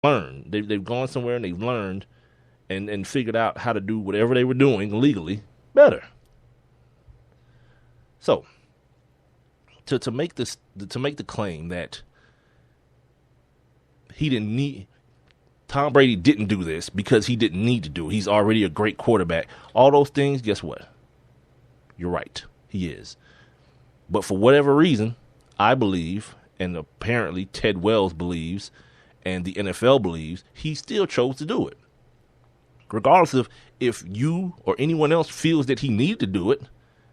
learned. They've gone somewhere and they've learned and figured out how to do whatever they were doing legally better. So to make the claim that he didn't need Tom Brady didn't do this because he didn't need to do it. He's already a great quarterback. All those things, guess what? You're right. He is. But for whatever reason, I believe, and apparently Ted Wells believes, and the NFL believes, he still chose to do it. Regardless of if you or anyone else feels that he needed to do it,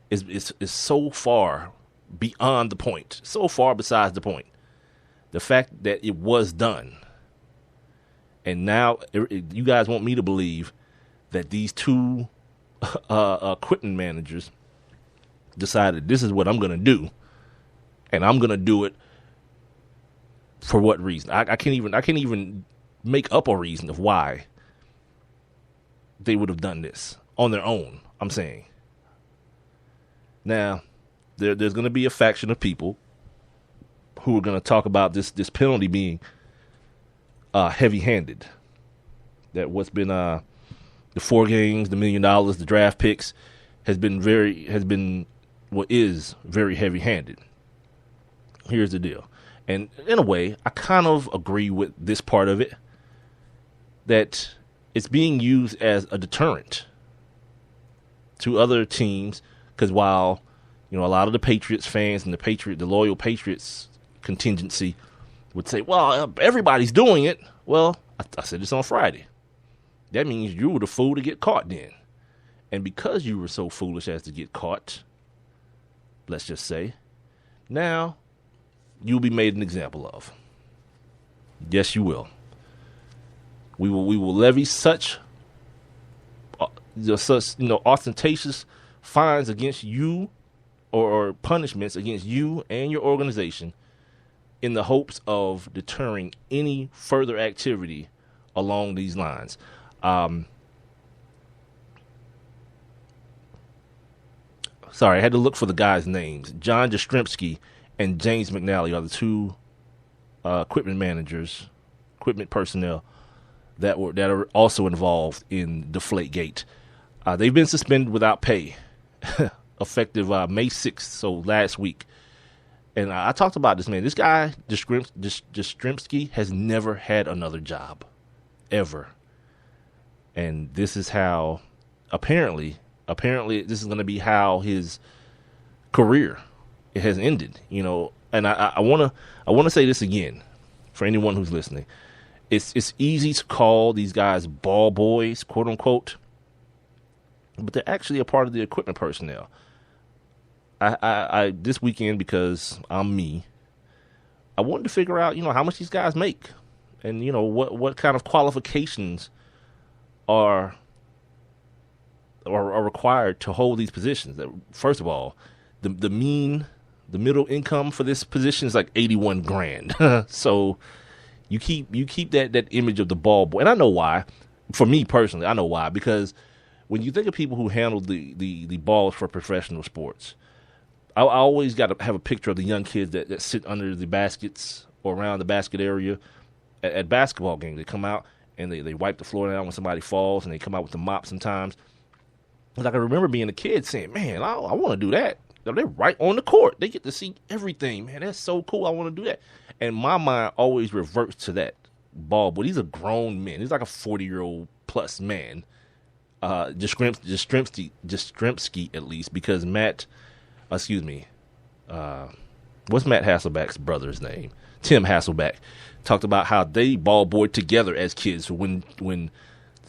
is so far beyond the point, so far besides the point. The fact that it was done. And now you guys want me to believe that these two equipment managers decided this is what I'm going to do, and I'm going to do it for what reason? I can't even make up a reason of why they would have done this on their own. I'm saying. Now, there's going to be a faction of people who are going to talk about this penalty being heavy-handed. That what's been the 4 games, the $1 million, the draft picks is very heavy-handed. Here's the deal, and in a way, I kind of agree with this part of it, that it's being used as a deterrent to other teams. Because while a lot of the Patriots fans and the loyal Patriots contingency would say, well, everybody's doing it. Well, I said this on Friday. That means you were the fool to get caught then. And because you were so foolish as to get caught, let's just say, now you'll be made an example of. Yes, you will. We will levy such ostentatious fines against you or punishments against you and your organization in the hopes of deterring any further activity along these lines. Sorry, I had to look for the guys' names. John Jastrzemski and James McNally are the two equipment managers, equipment personnel that are also involved in Deflategate. They've been suspended without pay, effective May 6th, so last week. And I talked about this, man. This guy, Jastrzemski, has never had another job, ever. And this is how, apparently, this is going to be how his career has ended. And I want to say this again for anyone who's listening. It's easy to call these guys ball boys, quote unquote, but they're actually a part of the equipment personnel. I this weekend, because I'm me, I wanted to figure out, how much these guys make, and what kind of qualifications are required to hold these positions. First of all, the middle income for this position is like $81,000. So you keep that image of the ball boy, and I know why. For me personally, I know why, because when you think of people who handle the balls for professional sports, I always got to have a picture of the young kids that sit under the baskets or around the basket area at basketball games. They come out and they wipe the floor down when somebody falls, and they come out with the mop sometimes. Like, I remember being a kid saying, man, I want to do that. They're right on the court. They get to see everything, man. That's so cool. I want to do that. And my mind always reverts to that ball boy. These are grown men. He's like a 40-year-old plus man. Jastrzemski at least, because what's Matt Hasselbeck's brother's name? Tim Hasselbeck talked about how they ball boyed together as kids when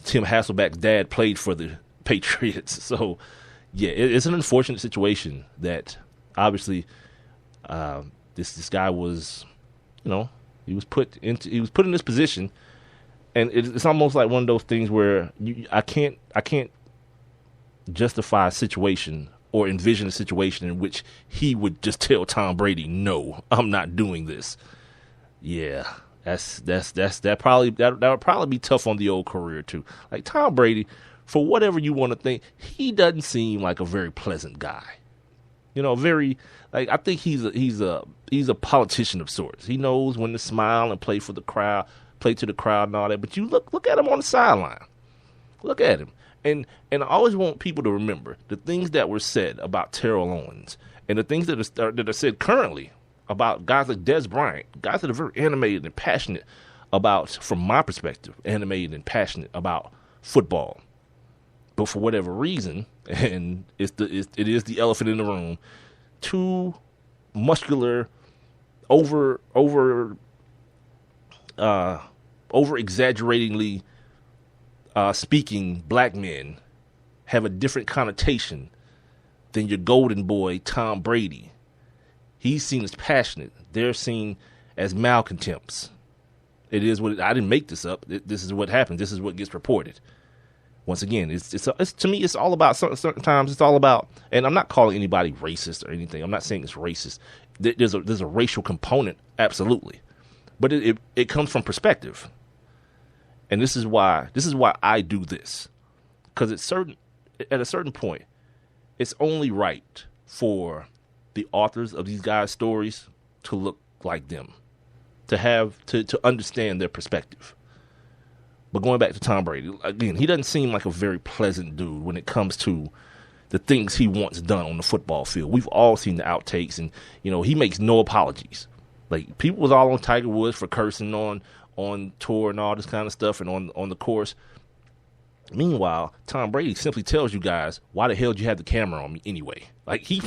Tim Hasselbeck's dad played for the Patriots. So, yeah, it's an unfortunate situation that obviously this guy was, he was put in this position, and it's almost like one of those things where I can't justify a situation or envision a situation in which he would just tell Tom Brady, no, I'm not doing this. Yeah, that would probably be tough on the old career too. Like, Tom Brady, for whatever you want to think, he doesn't seem like a very pleasant guy. I think he's a politician of sorts. He knows when to smile and play for the crowd, play to the crowd and all that. But you look at him on the sideline. Look at him. And I always want people to remember the things that were said about Terrell Owens and the things that are said currently about guys like Des Bryant, guys that are very animated and passionate about, from my perspective, animated and passionate about football. But for whatever reason, and it is the elephant in the room, too muscular, over exaggeratingly speaking black men have a different connotation than your golden boy Tom Brady. He's seen as passionate. They're seen as malcontents. It is what I didn't make this up. This is what happens. This is what gets reported. Once again, it's to me, it's all about certain times. It's all about, and I'm not calling anybody racist or anything. I'm not saying it's racist. There's a racial component, absolutely, but it comes from perspective, and this is why I do this, because at a certain point, it's only right for the authors of these guys' stories to look like them, to understand their perspective. But going back to Tom Brady, again, he doesn't seem like a very pleasant dude when it comes to the things he wants done on the football field. We've all seen the outtakes, and he makes no apologies. Like, people was all on Tiger Woods for cursing on tour and all this kind of stuff, and on the course. Meanwhile, Tom Brady simply tells you guys, why the hell did you have the camera on me anyway? Like, he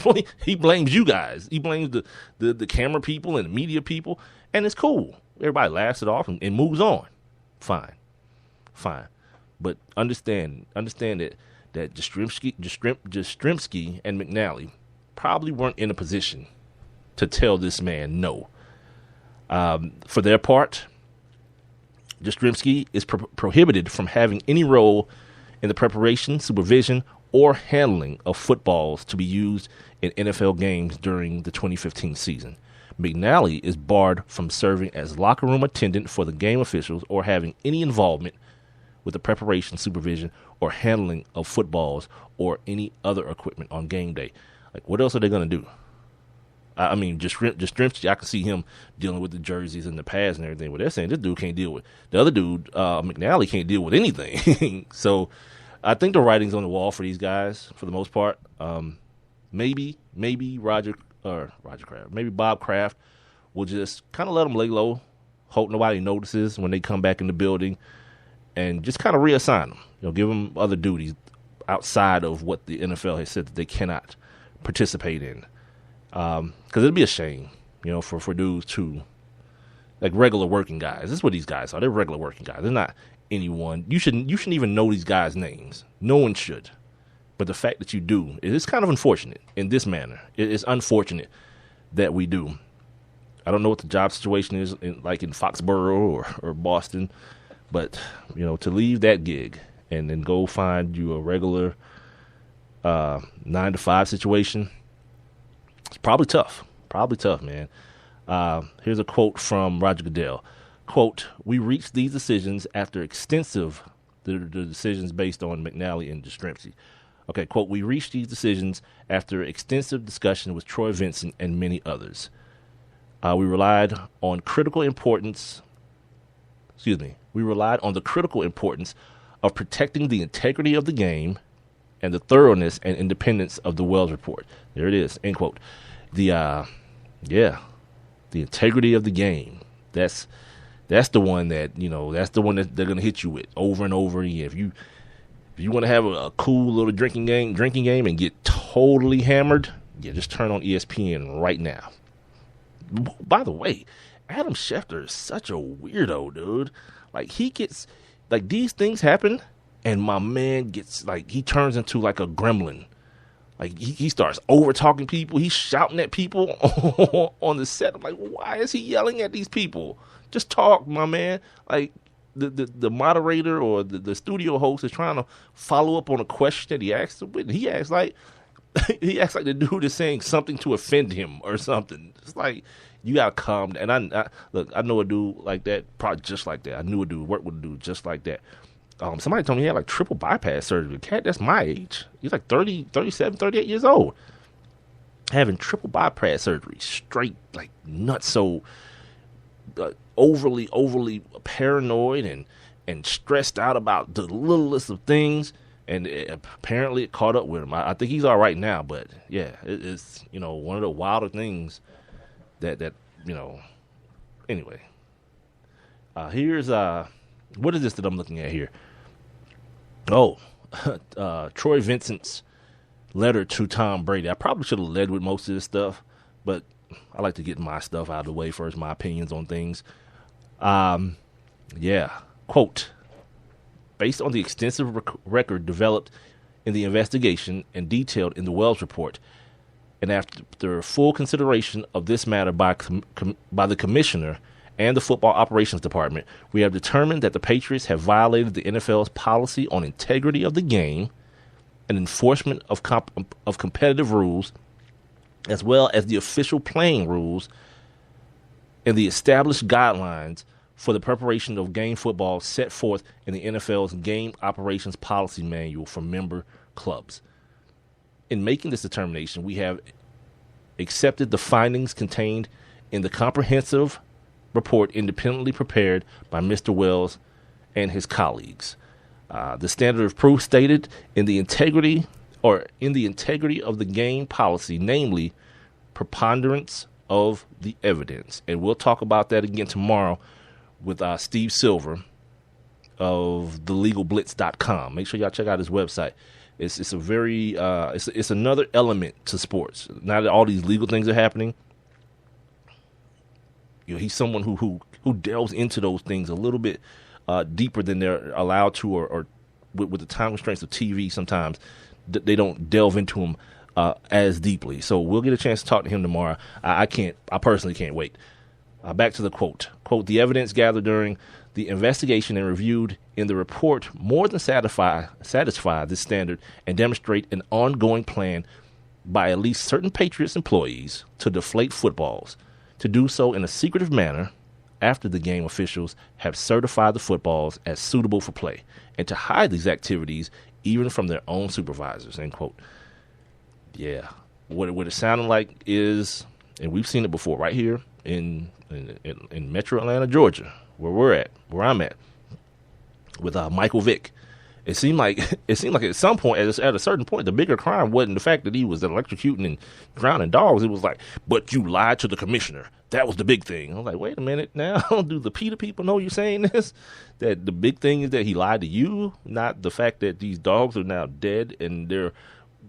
blames you guys. He blames the camera people and the media people, and it's cool. Everybody laughs it off and moves on. Fine. But understand that Jastrzemski and McNally probably weren't in a position to tell this man no. For their part, Jastrzemski is prohibited from having any role in the preparation, supervision, or handling of footballs to be used in NFL games during the 2015 season. McNally is barred from serving as locker room attendant for the game officials or having any involvement with the preparation, supervision, or handling of footballs or any other equipment on game day. Like, what else are they going to do? I mean, Jastrzemski, I can see him dealing with the jerseys and the pads and everything. But they're saying this dude can't deal with. The other dude, McNally, can't deal with anything. So I think the writing's on the wall for these guys for the most part. Maybe Bob Kraft will just kind of let them lay low, hope nobody notices when they come back in the building, and just kind of reassign them. Give them other duties outside of what the NFL has said that they cannot participate in. Because it'd be a shame, for dudes to, like, regular working guys. This is what these guys are. They're regular working guys. They're not anyone. You shouldn't even know these guys' names. No one should. But the fact that you do, it is kind of unfortunate in this manner. It is unfortunate that we do. I don't know what the job situation is like in Foxborough or Boston, but, to leave that gig and then go find you a regular 9-to-5 situation, it's probably tough. Man. Here's a quote from Roger Goodell. Quote, "We reached these decisions after extensive, the decisions based on McNally and Jastrzemski." Okay, quote, "We reached these decisions after extensive discussion with Troy Vincent and many others. We relied on the critical importance of protecting the integrity of the game and the thoroughness and independence of the Wells report." There it is, end quote. The integrity of the game. That's the one that, that's the one that they're going to hit you with over and over again. If you want to have a cool little drinking game and get totally hammered, just turn on ESPN right now. By the way, Adam Schefter is such a weirdo, dude. Like, he gets, like, these things happen, and my man gets, like, he turns into like a gremlin. Like, he starts over-talking people. He's shouting at people on the set. I'm like, why is he yelling at these people? Just talk, my man. Like, the moderator or the studio host is trying to follow up on a question that he asked. He acts like the dude is saying something to offend him or something. It's like, you got to calm down. And I know a dude like that, probably just like that. I knew a dude, worked with a dude just like that. Somebody told me he had like triple bypass surgery. Cat, that's my age. He's like 30, 37, 38 years old. Having triple bypass surgery, straight, like, nuts. So overly paranoid and stressed out about the littlest of things. And apparently it caught up with him. I think he's all right now, but yeah, it's, one of the wilder things that anyway. Here's what is this that I'm looking at here? Oh, Troy Vincent's letter to Tom Brady. I probably should have led with most of this stuff, but I like to get my stuff out of the way first, my opinions on things. Yeah, quote, based on the extensive record developed in the investigation and detailed in the Wells report, and after full consideration of this matter by the commissioner and the football operations department, we have determined that the Patriots have violated the NFL's policy on integrity of the game and enforcement of competitive rules, as well as the official playing rules and the established guidelines for the preparation of game football set forth in the NFL's Game Operations Policy Manual for member clubs. In making this determination, we have accepted the findings contained in the comprehensive report independently prepared by Mr. Wells and his colleagues. The standard of proof stated in the integrity of the game policy, namely preponderance of the evidence. And we'll talk about that again tomorrow with Steve Silver of thelegalblitz.com. Make sure y'all check out his website. It's a very it's another element to sports. Now that all these legal things are happening, he's someone who delves into those things a little bit deeper than they're allowed to, or with the time constraints of TV. Sometimes they don't delve into them as deeply. So we'll get a chance to talk to him tomorrow. I personally can't wait. Back to the quote. Quote, the evidence gathered during the investigation and reviewed in the report more than satisfy this standard and demonstrate an ongoing plan by at least certain Patriots employees to deflate footballs, to do so in a secretive manner after the game officials have certified the footballs as suitable for play, and to hide these activities even from their own supervisors, end quote. Yeah, what it sounded like is, and we've seen it before right here in Metro Atlanta, Georgia, where I'm at, with Michael Vick. It seemed like at some point, at a certain point, the bigger crime wasn't the fact that he was electrocuting and drowning dogs. It was like, but you lied to the commissioner. That was the big thing. I was like, wait a minute now. Do the PETA people know you're saying this? That the big thing is that he lied to you, not the fact that these dogs are now dead and there are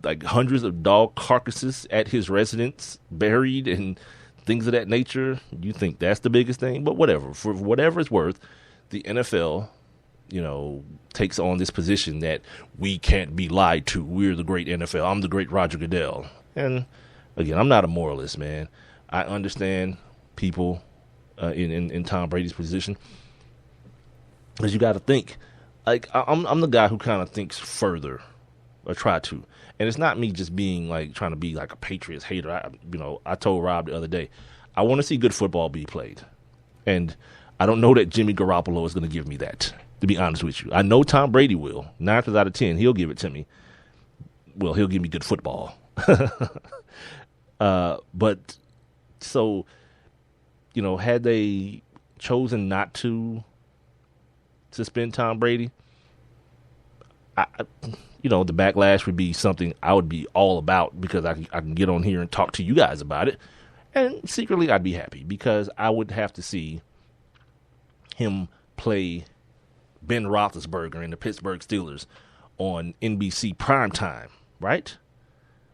like hundreds of dog carcasses at his residence buried and things of that nature. You think that's the biggest thing? But whatever. For whatever it's worth, the NFL, takes on this position that we can't be lied to. We're the great NFL. I'm the great Roger Goodell. And again, I'm not a moralist, man. I understand people in Tom Brady's position, because you got to think. Like I'm the guy who kind of thinks further, or try to. And it's not me just being like trying to be like a Patriots hater. I told Rob the other day, I want to see good football be played, and I don't know that Jimmy Garoppolo is going to give me that. To be honest with you, I know Tom Brady will. 9 times out of 10, he'll give it to me. Well, he'll give me good football. But so, had they chosen not to suspend Tom Brady, the backlash would be something I would be all about, because I can get on here and talk to you guys about it. And secretly, I'd be happy, because I would have to see him play Ben Roethlisberger and the Pittsburgh Steelers on NBC primetime, right?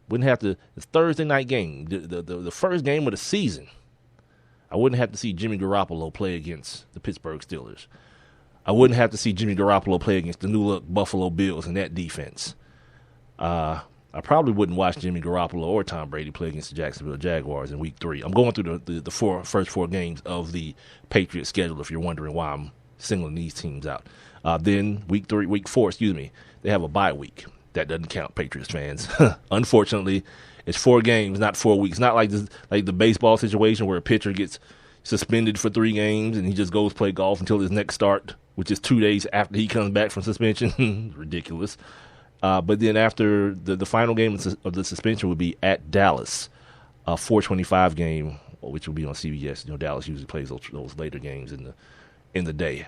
Wouldn't have to. It's Thursday night game, the first game of the season. I wouldn't have to see Jimmy Garoppolo play against the Pittsburgh Steelers. I wouldn't have to see Jimmy Garoppolo play against the new look Buffalo Bills and that defense. I probably wouldn't watch Jimmy Garoppolo or Tom Brady play against the Jacksonville Jaguars in Week 3. I'm going through the first four games of the Patriots schedule, if you're wondering why I'm singling these teams out. Then Week 4, they have a bye week. That doesn't count, Patriots fans. Unfortunately, it's 4 games, not 4 weeks. Not like the baseball situation where a pitcher gets suspended for 3 games and he just goes play golf until his next start, which is 2 days after he comes back from suspension. Ridiculous. But then after the final game of the suspension would be at Dallas, a 4:25 game which will be on CBS. Dallas usually plays those later games in the day.